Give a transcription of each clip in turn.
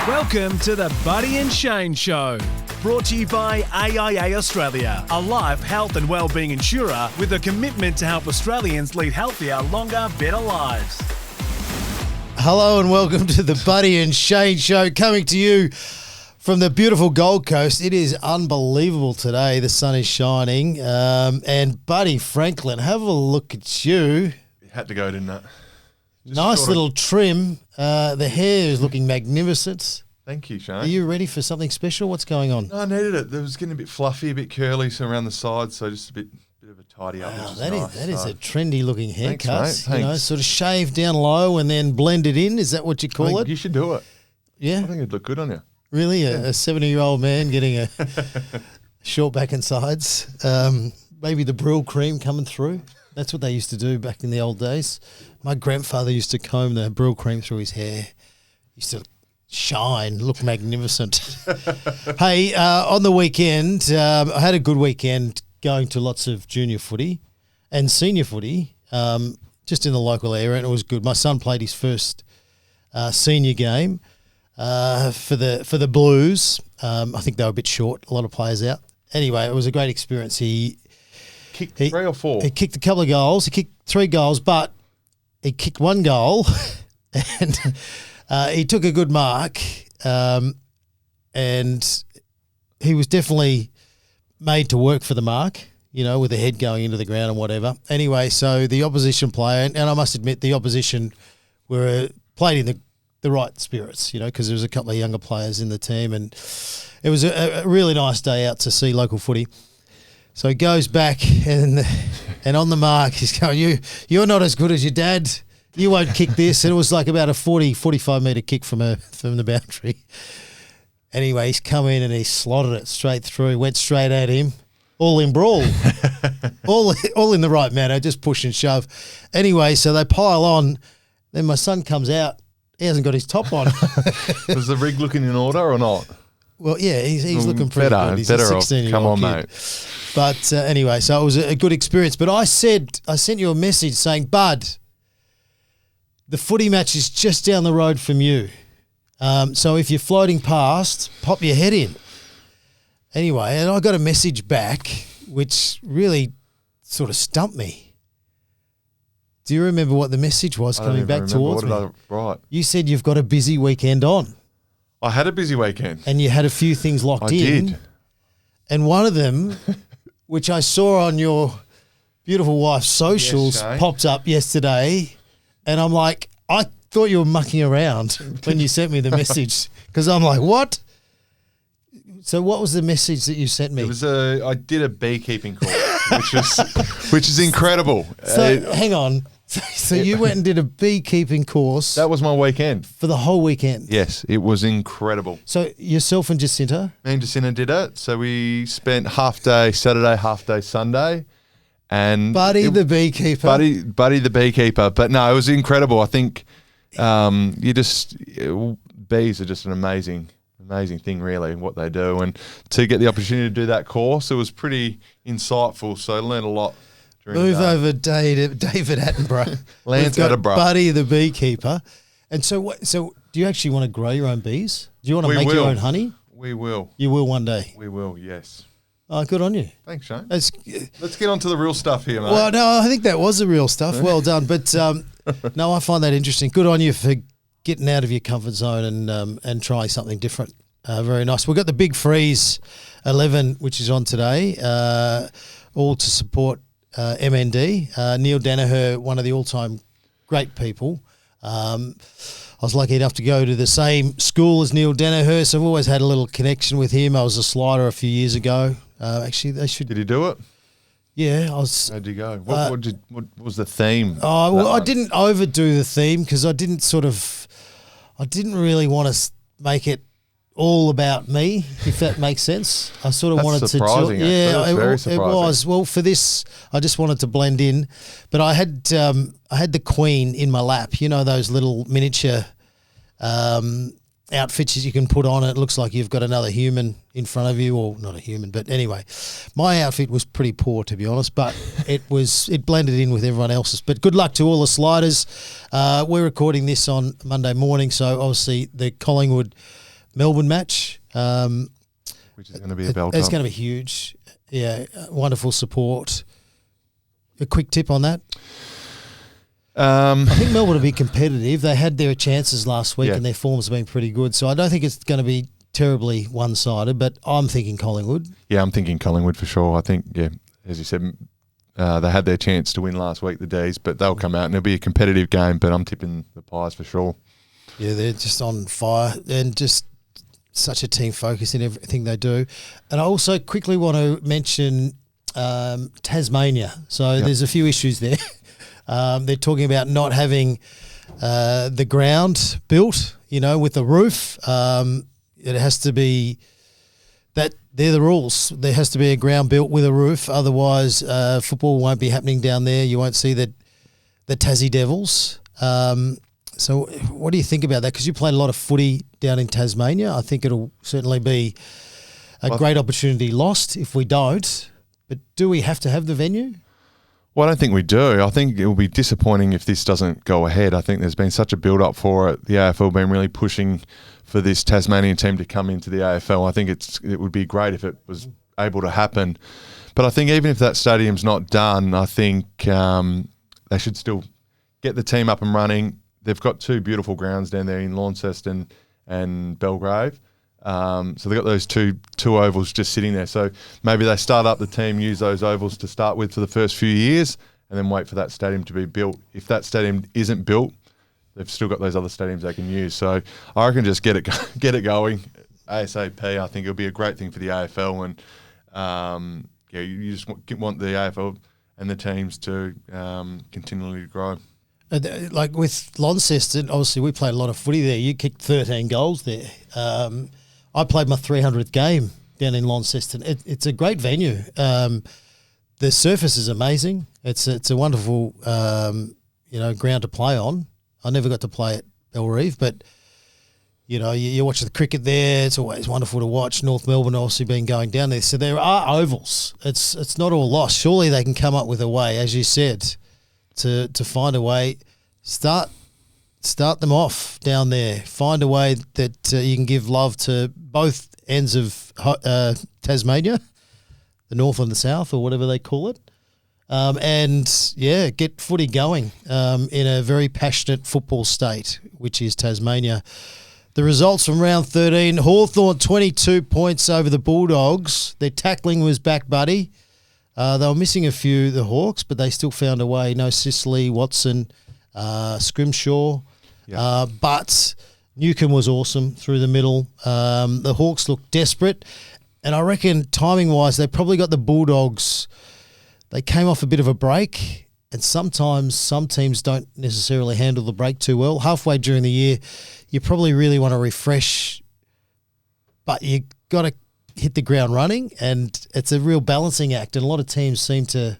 Welcome to the Buddy and Shane Show. Brought to you by AIA Australia, a life, health and wellbeing insurer with a commitment to help Australians lead healthier, longer, better lives. Hello and welcome to the Buddy and Shane Show, coming to you from the beautiful Gold Coast. It is unbelievable today. The sun is shining. And Buddy Franklin, have a look at you. It had to go, didn't it? Nice little trim. The hair is looking magnificent. Thank you, Shane. Are you ready for something special? What's going on? No, I needed it. It was getting a bit fluffy, a bit curly, so around the sides, so just a bit of a tidy up. Wow, which that nice. is a trendy looking haircut. Thanks, mate. You know, Thanks. sort of shaved down low and then blended in. Is that what you I call think it? you should do it. Yeah. I think it'd look good on you. Really? A 70-year-old man getting a short back and sides. Maybe the Brill cream coming through. That's what they used to do back in the old days. My grandfather used to comb the Brill cream through his hair. Used to shine, look magnificent. Hey, on the weekend, I had a good weekend going to lots of junior footy and senior footy, just in the local area, and it was good. My son played his first senior game for the Blues. I think they were a bit short, a lot of players out. Anyway, it was a great experience. He Kicked 3 or 4? He kicked a couple of goals. He kicked 3 goals, but he kicked 1 goal and he took a good mark, and he was definitely made to work for the mark, you know, with the head going into the ground and whatever. Anyway, so the opposition player, and I must admit the opposition played in the right spirits, you know, because there was a couple of younger players in the team, and it was a really nice day out to see local footy. So he goes back and on the mark, he's going, you're not as good as your dad. You won't kick this. And it was like about a 40, 45 metre kick from the boundary. Anyway, he's come in and he slotted it straight through, went straight at him, all in brawl. all in the right manner, just push and shove. Anyway, so they pile on. Then my son comes out. He hasn't got his top on. Was the rig looking in order or not? Well, yeah, he's looking pretty good. He's better a off. 16-year-old Come on, kid. mate. But anyway, so it was a good experience. But I sent you a message saying, Bud, the footy match is just down the road from you. So if you're floating past, pop your head in. Anyway, and I got a message back which really sort of stumped me. Do you remember what the message was coming back towards me? Right. You said you've got a busy weekend on. I had a busy weekend. And you had a few things locked in. I did. And one of them, which I saw on your beautiful wife's socials, Yes, popped up yesterday. And I'm like, I thought you were mucking around when you sent me the message. Because I'm like, what? So what was the message that you sent me? I did a beekeeping course, which is incredible. So hang on. So you went and did a beekeeping course. That was my weekend. For the whole weekend? Yes, it was incredible. So yourself and Jacinta? Me and Jacinta did it. So we spent half day Saturday, half day Sunday. And Buddy the beekeeper. Buddy the beekeeper. But no, it was incredible. I think bees are just an amazing thing, really, what they do. And to get the opportunity to do that course, it was pretty insightful. So I learned a lot. Move over David Attenborough. Lance We've got Attenborough. Buddy the beekeeper. And so do you actually want to grow your own bees? Do you want to make your own honey? We will. You will one day? We will, yes. Oh, good on you. Thanks, Shane. Let's get on to the real stuff here, mate. Well, no, I think that was the real stuff. Well done. But no, I find that interesting. Good on you for getting out of your comfort zone and trying something different. Very nice. We've got the big Freeze 11, which is on today, all to support MND. Neil Danaher, one of the all-time great people. I was lucky enough to go to the same school as Neil Danaher, so I've always had a little connection with him. I was a slider a few years ago. Actually, they should. Did he do it? Yeah, I was. How'd you go? What was the theme? Oh, well, I didn't overdo the theme because I didn't really want to make it all about me, if that makes sense. I sort of That's wanted surprising, to. Yeah, That's very surprising. It was. Well, for this, I just wanted to blend in, but I had the Queen in my lap. You know those little miniature outfits that you can put on. It looks like you've got another human in front of you, or not a human, but anyway, my outfit was pretty poor, to be honest, but it blended in with everyone else's. But good luck to all the sliders. We're recording this on Monday morning, so obviously the Collingwood Melbourne match. Which is going to be a belt. It's going to be huge. Yeah, wonderful support. A quick tip on that? I think Melbourne will be competitive. They had their chances last week and their form's been pretty good. So I don't think it's going to be terribly one-sided, but I'm thinking Collingwood. Yeah, I'm thinking Collingwood for sure. I think, as you said, they had their chance to win last week, the D's, but they'll come out and it'll be a competitive game, but I'm tipping the Pies for sure. Yeah, they're just on fire and just such a team focus in everything they do. And I also quickly want to mention Tasmania. So there's a few issues there. They're talking about not having the ground built, with the roof. It has to be that they're the rules. There has to be a ground built with a roof. Otherwise, football won't be happening down there. You won't see the Tassie Devils. So what do you think about that? Because you played a lot of footy down in Tasmania. I think it'll certainly be a great opportunity lost if we don't. But do we have to have the venue? Well, I don't think we do. I think it will be disappointing if this doesn't go ahead. I think there's been such a build-up for it. The AFL have been really pushing for this Tasmanian team to come into the AFL. I think it would be great if it was able to happen. But I think even if that stadium's not done, I think they should still get the team up and running. They've got two beautiful grounds down there in Launceston and Belgrave. So they've got those two ovals just sitting there. So maybe they start up the team, use those ovals to start with for the first few years, and then wait for that stadium to be built. If that stadium isn't built, they've still got those other stadiums they can use. So I reckon just get it going ASAP. I think it'll be a great thing for the AFL, and you just want the AFL and the teams to continually grow. Like with Launceston, obviously we played a lot of footy there. You kicked 13 goals there. I played my 300th game down in Launceston. It's a great venue. The surface is amazing. It's a wonderful ground to play on. I never got to play at Bellerive, but you watch the cricket there. It's always wonderful to watch. North Melbourne obviously been going down there, so there are ovals. It's not all lost. Surely they can come up with a way, as you said, to find a way. Start them off down there. Find a way that you can give love to both ends of Tasmania, the north and the south, or whatever they call it. Get footy going in a very passionate football state, which is Tasmania. The results from round 13, Hawthorn 22 points over the Bulldogs. Their tackling was back, buddy. They were missing a few, the Hawks, but they still found a way. No Sicily, Watson, Scrimshaw. Yeah. But Newcombe was awesome through the middle. The Hawks looked desperate. And I reckon timing-wise, they probably got the Bulldogs. They came off a bit of a break. And sometimes some teams don't necessarily handle the break too well. Halfway during the year, you probably really want to refresh, but you got to hit the ground running, and it's a real balancing act. And a lot of teams seem to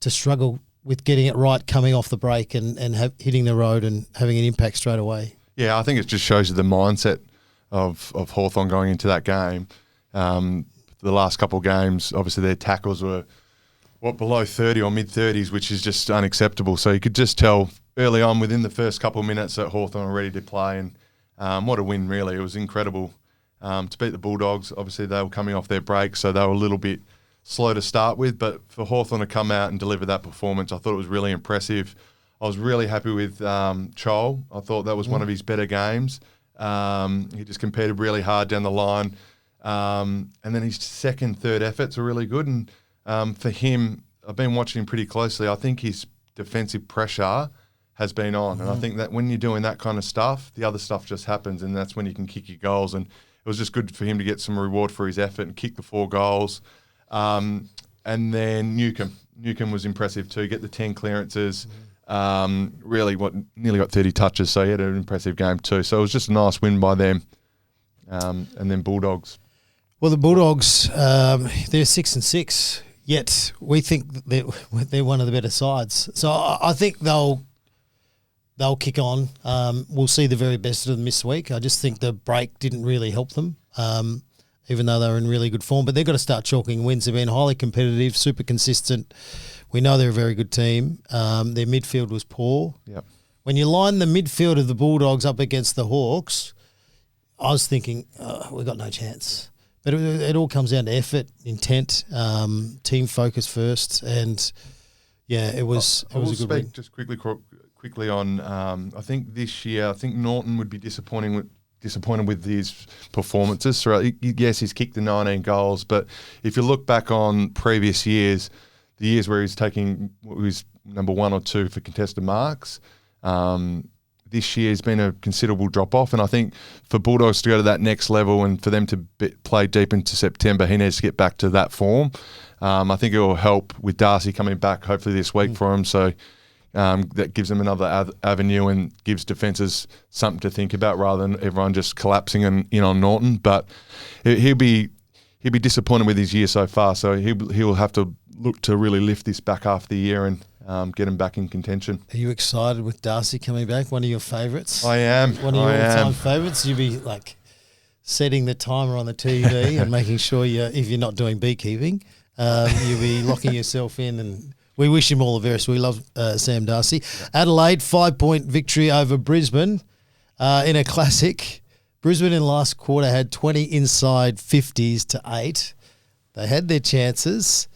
struggle with getting it right coming off the break and hitting the road and having an impact straight away. Yeah, I think it just shows you the mindset of Hawthorn going into that game. The last couple of games, obviously their tackles were below 30 or mid-30s, which is just unacceptable. So you could just tell early on within the first couple of minutes that Hawthorn were ready to play, and what a win, really. It was incredible to beat the Bulldogs. Obviously, they were coming off their break, so they were a little bit slow to start with, but for Hawthorn to come out and deliver that performance, I thought it was really impressive. I was really happy with Chol. I thought that was one of his better games. He just competed really hard down the line. And then his second, third efforts were really good, and for him, I've been watching him pretty closely. I think his defensive pressure has been on. And I think that when you're doing that kind of stuff, the other stuff just happens, and that's when you can kick your goals. And it was just good for him to get some reward for his effort and kick the 4 goals. And then Newcombe was impressive too. Get the 10 clearances. Really, nearly got 30 touches, so he had an impressive game too. So it was just a nice win by them. And then Bulldogs. Well, the Bulldogs, they're 6-6. Yet we think they're one of the better sides. So I think they'll kick on. We'll see the very best of them this week. I just think the break didn't really help them, even though they were in really good form. But they've got to start chalking wins. They've been highly competitive, super consistent. We know they're a very good team. Their midfield was poor. Yep. When you line the midfield of the Bulldogs up against the Hawks, I was thinking, we've got no chance. But it all comes down to effort, intent, team focus first, and it was a good win. Just quickly on. I think this year, Norton would be disappointed with his performances. Yes, he's kicked the 19 goals, but if you look back on previous years, the years where he's taking was number 1 or 2 for contested marks. This year has been a considerable drop-off, and I think for Bulldogs to go to that next level and for them to play deep into September, he needs to get back to that form. I think it will help with Darcy coming back hopefully this week for him, so that gives them another avenue and gives defences something to think about rather than everyone just collapsing in on Norton. But he'll be disappointed with his year so far, so he'll have to look to really lift this back half the year and get him back in contention. Are you excited with Darcy coming back? One of your favourites? I am. One of your all-time favourites? You'll be like setting the timer on the TV and making sure if you're not doing beekeeping, you'll be locking yourself in, and we wish him all the best. We love Sam Darcy. Adelaide, 5-point victory over Brisbane in a classic. Brisbane in the last quarter had 20 inside 50s to 8. They had their chances,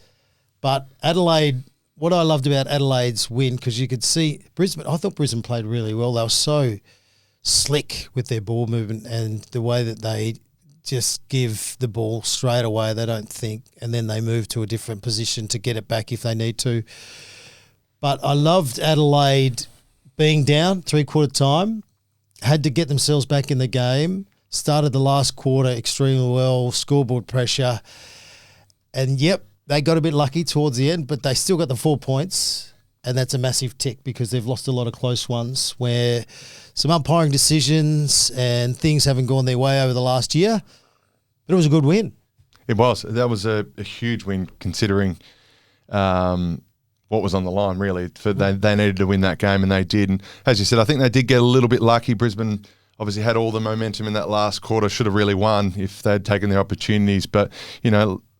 but Adelaide... What I loved about Adelaide's win, because you could see Brisbane, I thought Brisbane played really well. They were so slick with their ball movement and the way that they just give the ball straight away. They don't think, and then they move to a different position to get it back if they need to. But I loved Adelaide being down 3/4 time, had to get themselves back in the game, started the last quarter extremely well, scoreboard pressure, and they got a bit lucky towards the end, but they still got the 4 points, and that's a massive tick because they've lost a lot of close ones where some umpiring decisions and things haven't gone their way over the last year. But it was a good win. It was. That was a huge win considering what was on the line, really. They needed to win that game, and they did. And as you said, I think they did get a little bit lucky. Brisbane obviously had all the momentum in that last quarter, should have really won if they'd taken their opportunities. But,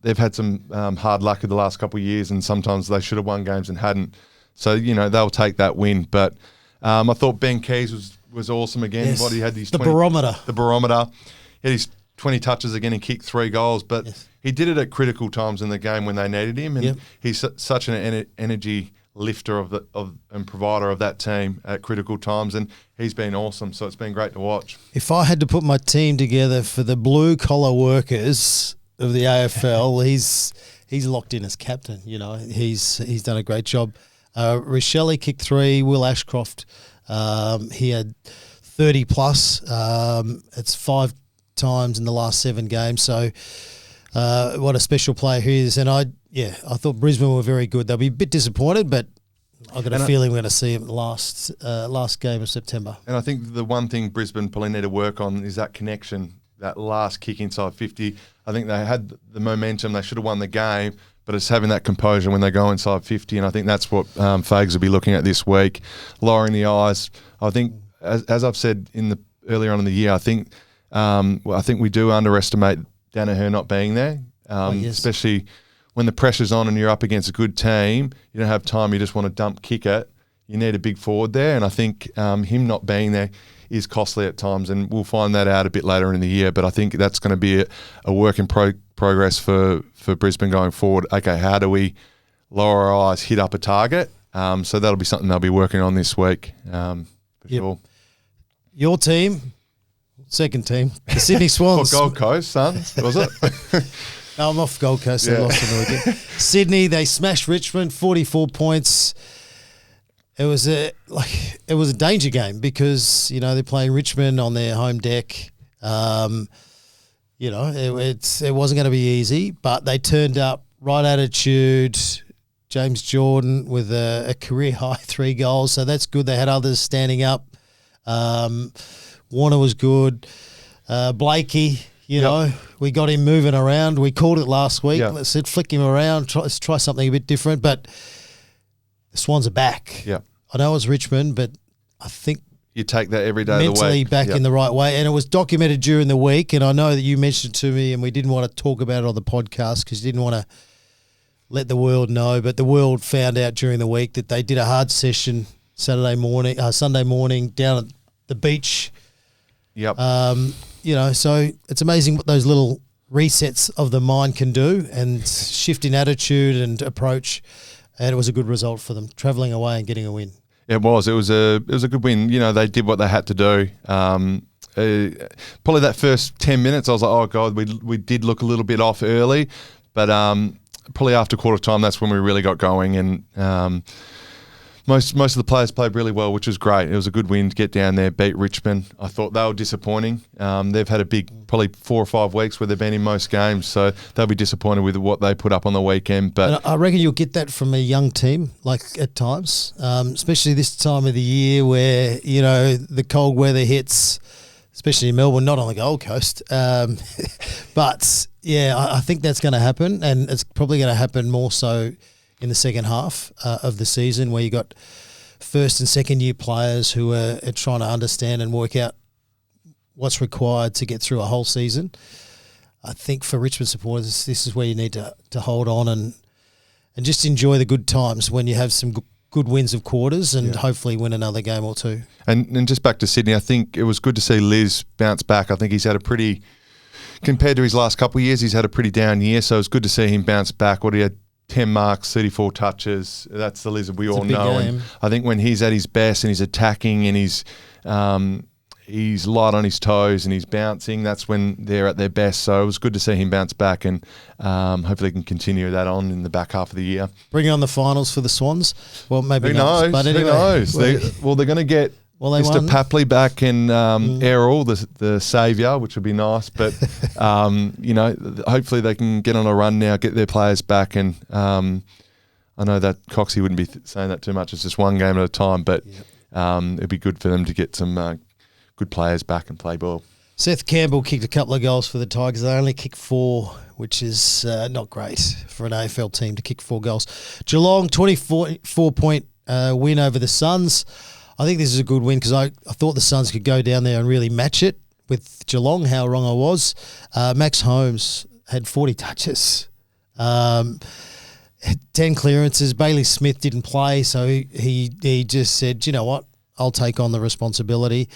they've had some hard luck in the last couple of years, and sometimes they should have won games and hadn't. So, they'll take that win. But I thought Ben Keys was awesome again. Yes. He had these The barometer. He had his 20 touches again and kicked 3 goals. But he did it at critical times in the game when they needed him. And he's such an energy lifter and provider of that team at critical times. And he's been awesome. So it's been great to watch. If I had to put my team together for the blue-collar workers of the AFL, he's locked in as captain. He's done a great job. Rochelle kicked 3. Will Ashcroft, he had 30 plus. It's 5 times in the last 7 games. So what a special player he is. And I thought Brisbane were very good. They'll be a bit disappointed, but I've got a feeling we're going to see him last game of September. And I think the one thing Brisbane probably need to work on is that connection. That last kick inside 50, I think they had the momentum. They should have won the game, but it's having that composure when they go inside 50, and I think that's what Fags will be looking at this week, lowering the eyes. I think, as I've said earlier on in the year, I think we do underestimate Danaher not being there, especially when the pressure's on and you're up against a good team. You don't have time. You just want to kick it. You need a big forward there, and I think him not being there is costly at times, and we'll find that out a bit later in the year. But I think that's going to be a work in progress for Brisbane going forward. Okay, how do we lower our eyes, hit up a target? So that'll be something they'll be working on this week for sure. Your team, second team, the Sydney Swans. Gold Coast, Suns, was it? No, I'm off Gold Coast. They lost on the weekend. Sydney, they smashed Richmond, 44 points. It was a danger game because they're playing Richmond on their home deck. It wasn't going to be easy, but they turned up, right attitude. James Jordan with a career high 3 goals, so that's good. They had others standing up. Warner was good. Blakey, we got him moving around. We called it last week. Yep. Let's flick him around. Let's try something a bit different, but the Swans are back. Yeah, I know it's Richmond, but I think you take that every day of the week. Mentally back in the right way. And it was documented during the week, and I know that you mentioned it to me and we didn't want to talk about it on the podcast because you didn't want to let the world know, but the world found out during the week that they did a hard session Sunday morning down at the beach. Yep. so it's amazing what those little resets of the mind can do, and shift in attitude and approach. And it was a good result for them, travelling away and getting a win. It was a good win. They did what they had to do. Probably that first 10 minutes, I was like, oh God, we did look a little bit off early, but probably after quarter time, that's when we really got going, and most of the players played really well, which was great. It was a good win to get down there, beat Richmond. I thought they were disappointing. They've had a big, probably 4 or 5 weeks where they've been in most games, so they'll be disappointed with what they put up on the weekend. But I reckon you'll get that from a young team, like at times, especially this time of the year where, the cold weather hits, especially in Melbourne, not on the Gold Coast. But, I think that's going to happen, and it's probably going to happen more so in the second half of the season, where you got first and second year players who are trying to understand and work out what's required to get through a whole season. I think for Richmond supporters, this is where you need to hold on and just enjoy the good times when you have some good wins of quarters, and hopefully win another game or two. And just back to Sydney, I think it was good to see Liz bounce back. I think he's had compared to his last couple of years, he's had a pretty down year, so it's good to see him bounce back. He had 10 marks, 34 touches. That's the Lizard we all know. And I think when he's at his best and he's attacking and he's light on his toes and he's bouncing, that's when they're at their best. So it was good to see him bounce back, and hopefully they can continue that on in the back half of the year. Bring on the finals for the Swans. Well, maybe Who not. knows? But anyway, who knows? They're going to get Mr. Papley back and Errol, the saviour, which would be nice. But, hopefully they can get on a run now, get their players back. And I know that Coxie wouldn't be saying that too much. It's just one game at a time. But it'd be good for them to get some good players back and play ball. Seth Campbell kicked a couple of goals for the Tigers. They only kicked 4, which is not great for an AFL team to kick 4 goals. Geelong, 24-point win over the Suns. I think this is a good win because I thought the Suns could go down there and really match it with Geelong, how wrong I was. Max Holmes had 40 touches, 10 clearances. Bailey Smith didn't play, so he just said, you know what, I'll take on the responsibility.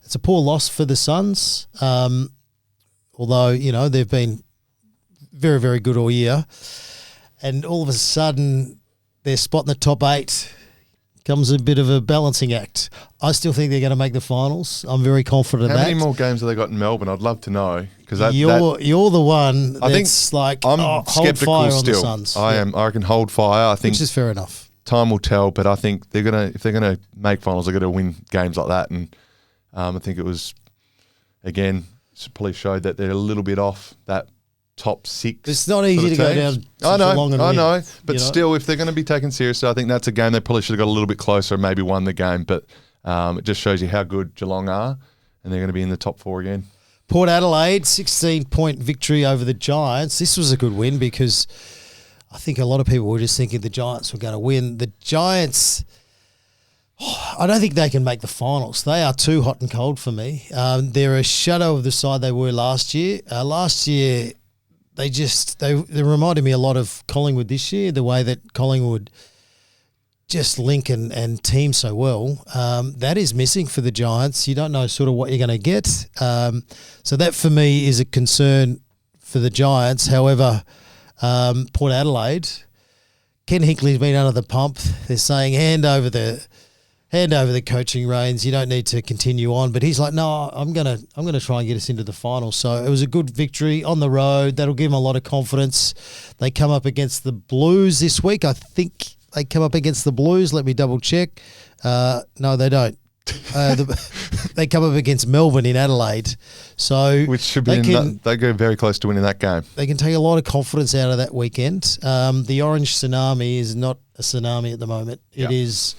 It's a poor loss for the Suns, although, they've been very, very good all year. And all of a sudden, their spot in the top 8 comes a bit of a balancing act. I still think they're going to make the finals. I'm very confident of that. How many more games have they got in Melbourne? I'd love to know. Because you're the one that's I'm hold skeptical fire still. on the Suns. I am. I can hold fire. I think, which is fair enough. Time will tell, but I think if they're gonna make finals, they're gonna win games like that. And I think it was, again, probably showed that they're a little bit off that top 6. It's not easy to go down to Geelong and win. I know. But still, if they're going to be taken seriously, I think that's a game they probably should have got a little bit closer and maybe won the game. But it just shows you how good Geelong are, and they're going to be in the top 4 again. Port Adelaide, 16-point victory over the Giants. This was a good win because I think a lot of people were just thinking the Giants were going to win. The Giants, I don't think they can make the finals. They are too hot and cold for me. They're a shadow of the side they were last year. Last year, they reminded me a lot of Collingwood this year, the way that Collingwood just link and team so well. That is missing for the Giants. You don't know sort of what you're going to get. So that for me is a concern for the Giants. However, Port Adelaide, Ken Hinkley's been under the pump. They're saying hand over the coaching reins. You don't need to continue on. But he's like, no, I'm gonna try and get us into the finals. So it was a good victory on the road. That'll give them a lot of confidence. They come up against the Blues this week. I think they come up against the Blues. Let me double check. No, they don't. They come up against Melbourne in Adelaide. So which should be they go very close to winning that game. They can take a lot of confidence out of that weekend. The orange tsunami is not a tsunami at the moment. It is.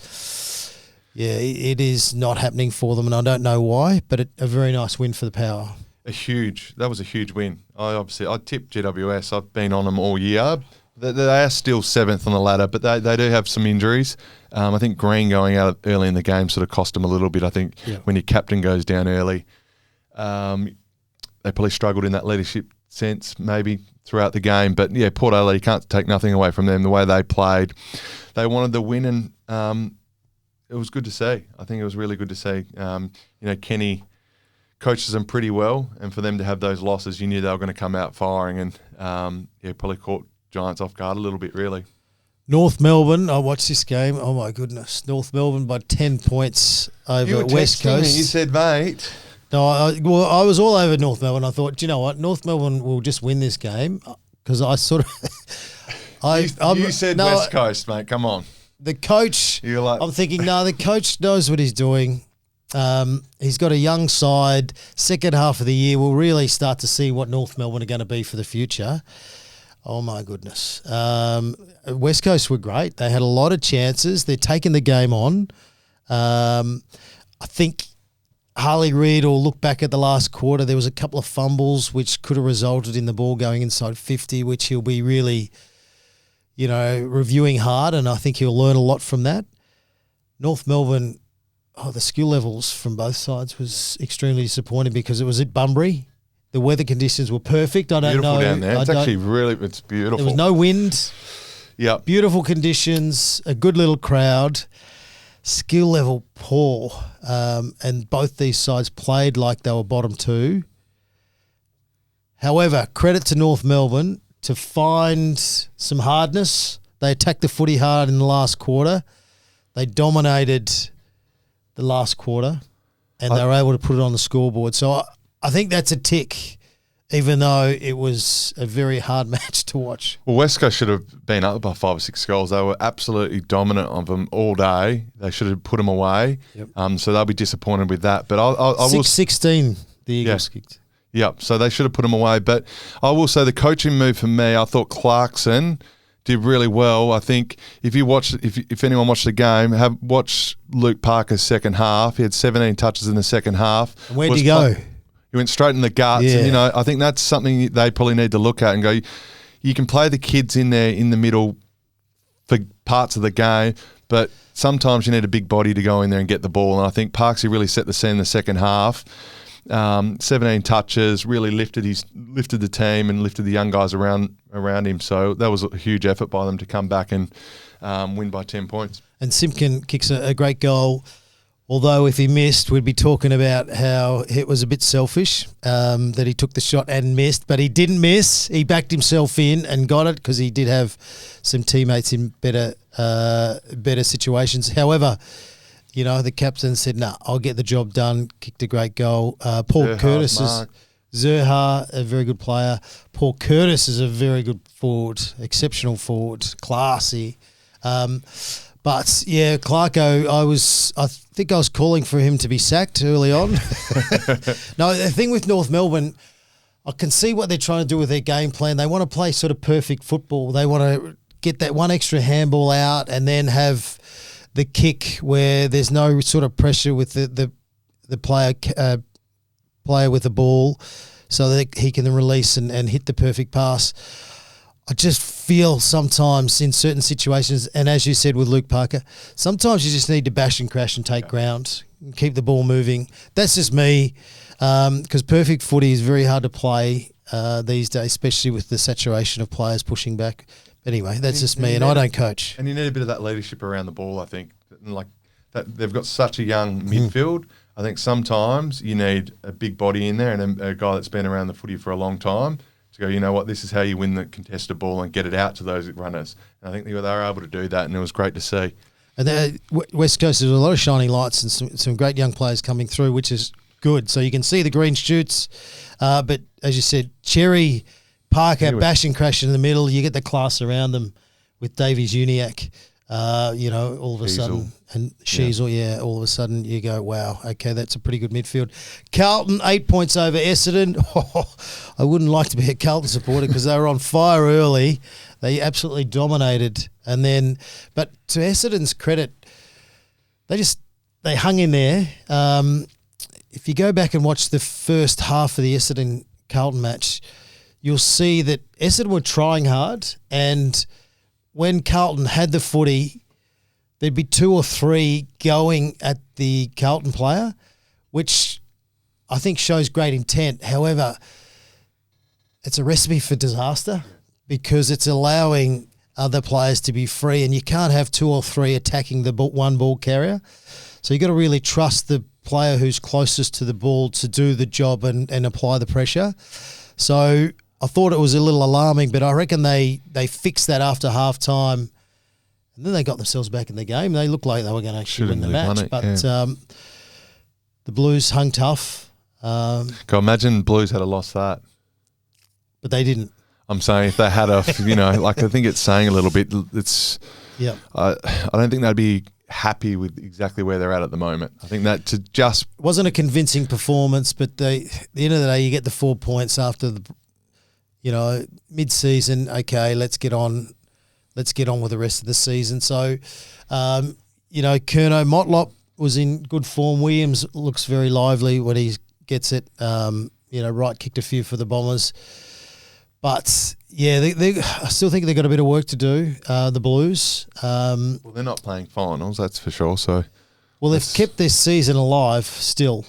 Yeah, it is not happening for them, and I don't know why, but a very nice win for the Power. That was a huge win. I tipped GWS. I've been on them all year. They are still 7th on the ladder, but they do have some injuries. I think Green going out early in the game sort of cost them a little bit. I think when your captain goes down early, they probably struggled in that leadership sense maybe throughout the game. But, Port Adelaide, you can't take nothing away from them. The way they played, they wanted the win, and it was good to see. I think it was really good to see. Kenny coaches them pretty well, and for them to have those losses, you knew they were going to come out firing, and probably caught Giants off guard a little bit, really. North Melbourne, I watched this game. Oh, my goodness. North Melbourne by 10 points over West Coast. You said, mate. No, I was all over North Melbourne. I thought, do you know what? North Melbourne will just win this game because I sort of... you said West Coast, mate. Come on. The coach, You're like, I'm thinking, no, the coach knows what he's doing. He's got a young side. Second half of the year, we'll really start to see what North Melbourne are going to be for the future. Oh, my goodness. West Coast were great. They had a lot of chances. They're taking the game on. I think Harley Reid will look back at the last quarter. There was a couple of fumbles which could have resulted in the ball going inside 50, which he'll be really, reviewing hard, and I think he'll learn a lot from that. North Melbourne, the skill levels from both sides was extremely disappointing because it was at Bunbury. The weather conditions were perfect. I don't know. Beautiful down there. It's beautiful. There was no wind. Yeah. Beautiful conditions, a good little crowd. Skill level poor. And both these sides played like they were bottom two. However, credit to North Melbourne to find some hardness. They attacked the footy hard in the last quarter. They dominated the last quarter and they were able to put it on the scoreboard. So I think that's a tick, even though it was a very hard match to watch. Well, West Coast should have been up by 5 or 6 goals. They were absolutely dominant of them all day. They should have put them away. Yep. So they'll be disappointed with that. But I will 6-16 the Eagles kicked. Yep. So they should have put them away. But I will say the coaching move for me, I thought Clarkson did really well. I think if anyone watched the game, watch Luke Parker's second half. He had 17 touches in the second half. And where'd he go? He went straight in the guts. Yeah. And, I think that's something they probably need to look at and go, you can play the kids in there in the middle for parts of the game, but sometimes you need a big body to go in there and get the ball. And I think Parksy really set the scene in the second half. 17 touches, really lifted the team and lifted the young guys around him. So that was a huge effort by them to come back and win by 10 points. And Simpkin kicks a great goal. Although if he missed, we'd be talking about how it was a bit selfish that he took the shot and missed. But he didn't miss. He backed himself in and got it because he did have some teammates in better situations. However, the captain said, "No, I'll get the job done." Kicked a great goal. Paul Curtis Zerha, a very good player. Paul Curtis is a very good forward, exceptional forward, classy. But yeah, Clarko, I think I was calling for him to be sacked early on. No, the thing with North Melbourne, I can see what they're trying to do with their game plan. They want to play sort of perfect football. They want to get that one extra handball out and then have the kick where there's no sort of pressure with the player with the ball, so that he can then release and hit the perfect pass. I just feel sometimes in certain situations, and as you said with Luke Parker, sometimes you just need to bash and crash and take ground and keep the ball moving. That's just me, because perfect footy is very hard to play these days, especially with the saturation of players pushing back. Anyway, that's just me, and I don't coach. And you need a bit of that leadership around the ball, I think. Like that, they've got such a young midfield. I think sometimes you need a big body in there and a guy that's been around the footy for a long time to go, you know what, this is how you win the contested ball and get it out to those runners. And I think they were able to do that, and it was great to see. And West Coast, there's a lot of shining lights and some great young players coming through, which is good. So you can see the green shoots. But as you said, Cherry, Parker, bash and crash in the middle. You get the class around them with Davies Uniacke. All of a sudden, and Sheasel, all of a sudden you go, wow, okay, that's a pretty good midfield. Carlton, 8 points over Essendon. I wouldn't like to be a Carlton supporter because they were on fire early. They absolutely dominated. And then, but to Essendon's credit, they hung in there. If you go back and watch the first half of the Essendon-Carlton match, you'll see that Essendon were trying hard, and when Carlton had the footy, there'd be 2 or 3 going at the Carlton player, which I think shows great intent. However, it's a recipe for disaster because it's allowing other players to be free, and you can't have 2 or 3 attacking the one ball carrier. So you've got to really trust the player who's closest to the ball to do the job and apply the pressure. So I thought it was a little alarming, but I reckon they fixed that after half time, and then they got themselves back in the game. They looked like they were going to actually win the match, but the Blues hung tough. God, imagine Blues had lost that. But they didn't. I'm saying if they had I think it's saying a little bit. It's I don't think they'd be happy with exactly where they're at the moment. I think that it wasn't a convincing performance, but at the end of the day, you get the 4 points after the mid-season. Okay, let's get on with the rest of the season. So, Curnow, Motlop was in good form. Williams looks very lively when he gets it. Right kicked a few for the Bombers. But, I still think they've got a bit of work to do, the Blues. Well, they're not playing finals, that's for sure. So, they've kept this season alive still,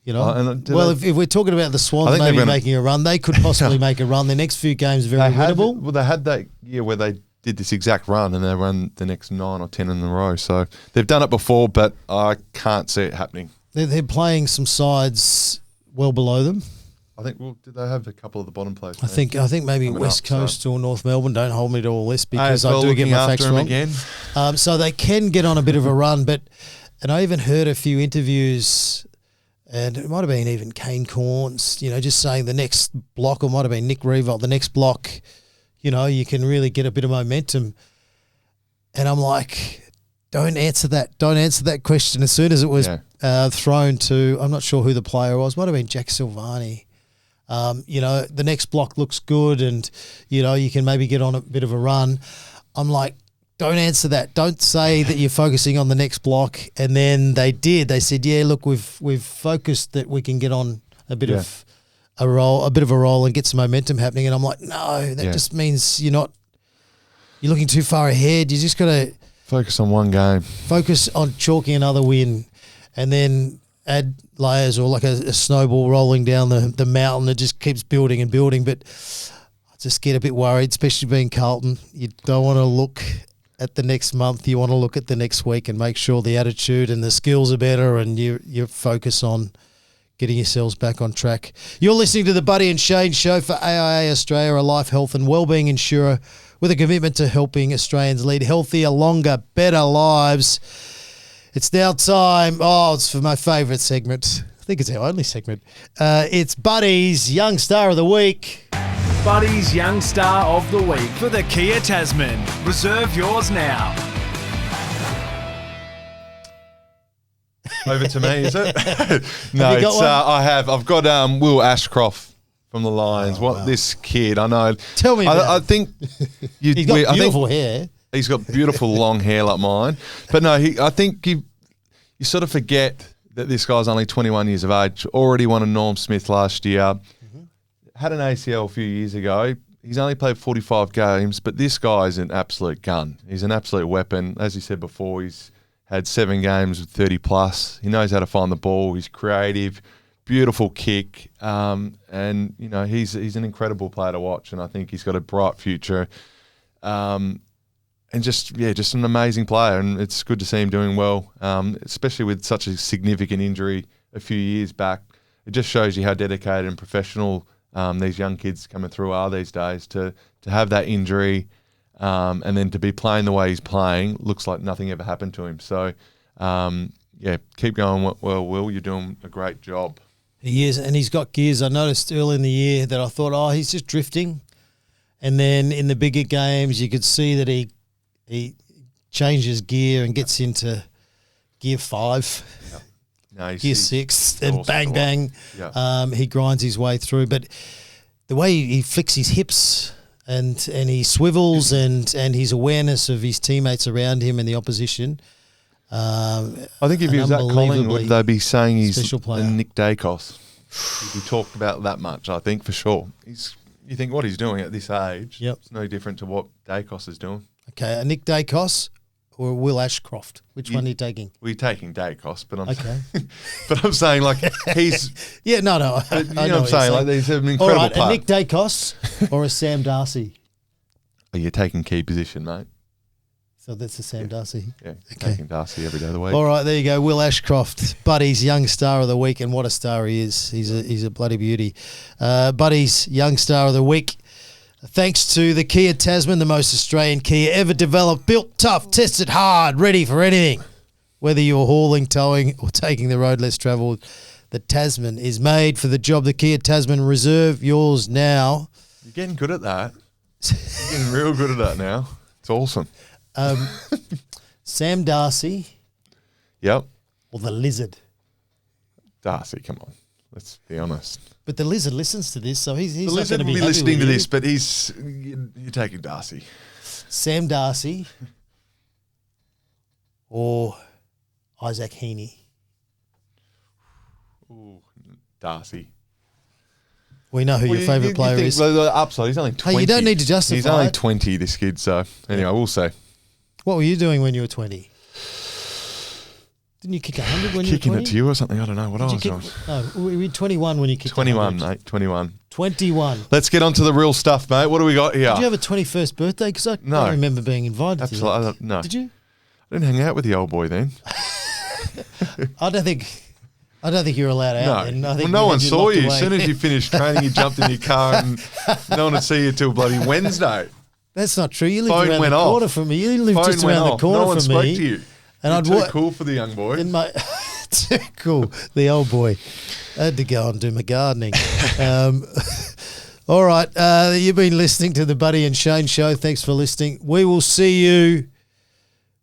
if we're talking about the Swans maybe making a run, they could possibly make a run. Their next few games are very winnable. They had that year where they did this exact run and they run the next 9 or 10 in a row. So they've done it before, but I can't see it happening. They're playing some sides well below them. I think. Well, did they have a couple of the bottom players? I think maybe West Coast or North Melbourne. Don't hold me to all this because I do get my facts wrong. Again. So they can get on a bit of a run, and I even heard a few interviews, and it might have been even Kane Corns, just saying the next block, or might have been Nick Revolt, the next block, you can really get a bit of momentum. And I'm like, don't answer that question. As soon as it was thrown to, I'm not sure who the player was, might have been Jack Silvani. The next block looks good and, you can maybe get on a bit of a run. I'm like, don't answer that. Don't say that you're focusing on the next block. And then they did. They said, look, we've focused that we can get on a bit of a roll and get some momentum happening. And I'm like, no, that just means you're looking too far ahead. You just got to focus on one game. Focus on chalking another win and then add layers, or like a snowball rolling down the mountain that just keeps building and building. But I just get a bit worried, especially being Carlton. You don't want to look at the next month. You want to look at the next week and make sure the attitude and the skills are better and you focus on getting yourselves back on track. You're listening to the Buddy and Shane Show for AIA Australia, a life, health and wellbeing insurer with a commitment to helping Australians lead healthier, longer, better lives. It's now time. It's for my favourite segment. I think it's our only segment. It's Buddy's Young Star of the Week. Buddy's Young Star of the Week for the Kia Tasman. Reserve yours now. Over to me, is it? No, I have. I've got Will Ashcroft from the Lions. This kid, I know. Tell me about I think he's got beautiful hair. He's got beautiful long hair like mine. But no, I think you sort of forget that this guy's only 21 years of age, already won a Norm Smith last year, had an ACL a few years ago. He's only played 45 games, but this guy's an absolute gun. He's an absolute weapon. As you said before, he's had 7 games with 30 plus. He knows how to find the ball. He's creative, beautiful kick, and he's an incredible player to watch. And I think he's got a bright future. And just an amazing player, and it's good to see him doing well, especially with such a significant injury a few years back. It just shows you how dedicated and professional these young kids coming through are these days. To have that injury and then to be playing the way he's playing, looks like nothing ever happened to him. So, keep going well, Will. You're doing a great job. He is, and he's got gears. I noticed early in the year that I thought, he's just drifting. And then in the bigger games, you could see that he changes gear and gets into gear 5, gear 6, and awesome. Bang. Yeah. He grinds his way through. But the way he flicks his hips and he swivels and his awareness of his teammates around him and the opposition. I think if he was at Collingwood, they'd be saying he's a Nick Dacos. He'd be talked about that much, I think, for sure. You think what he's doing at this age, it's no different to what Dacos is doing. Okay, a Nick Dacos or Will Ashcroft? Which one are you taking? We're taking Dacos, but I'm saying like he's I know what I'm saying, like he's an incredible all right, player. A Nick Dacos or a Sam Darcy? You're taking key position, mate. So that's the Sam Darcy. Yeah, taking Darcy every day of the week. All right, there you go. Will Ashcroft, Buddy's Young Star of the Week, and what a star he is. He's a bloody beauty. Buddy's Young Star of the Week. Thanks to the Kia Tasman, the most Australian Kia ever developed, built tough, tested hard, ready for anything. Whether you're hauling, towing, or taking the road less travelled, the Tasman is made for the job. The Kia Tasman, reserve yours now. You're getting good at that. You're getting real good at that now. It's awesome. Sam Darcy. Yep. Or the Lizard. Darcy, come on. Let's be honest. But the Lizard listens to this, so he's The not Lizard going to will be be listening to with this, you. but you're taking Darcy. Sam Darcy or Isaac Heaney. Ooh, Darcy. We know who your favourite player is. The upside, he's only 20. Hey, you don't need to justify He's only it. 20, this kid, so anyway, we'll see. What were you doing when you were 20? Didn't you kick 100 when you were 20? Kicking it to you or something, I don't know what I was doing. No, we were 21 when you kicked 21, 100. mate, 21. 21. Let's get on to the real stuff, mate. What do we got here? Did you have a 21st birthday? Because I No. don't remember being invited to that. Absolutely, no. Did you? I didn't hang out with the old boy then. I don't think you were allowed out then. I think no we one had saw locked you. away. As soon as you finished training, you jumped in your car and no one would see you till bloody Wednesday. That's not true. You lived Phone around went the off. corner from me. You lived Phone just went around the off. corner No one from spoke me. to you. And You're I'd too cool for the young boy. in my too cool. The old boy. I had to go and do my gardening. All right. You've been listening to the Buddy and Shane show. Thanks for listening. We will see you.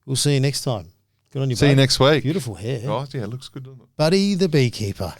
We'll see you next time. Good on you, See you bud. next week. Beautiful hair. Right, yeah, it looks good, doesn't it? Buddy the Beekeeper.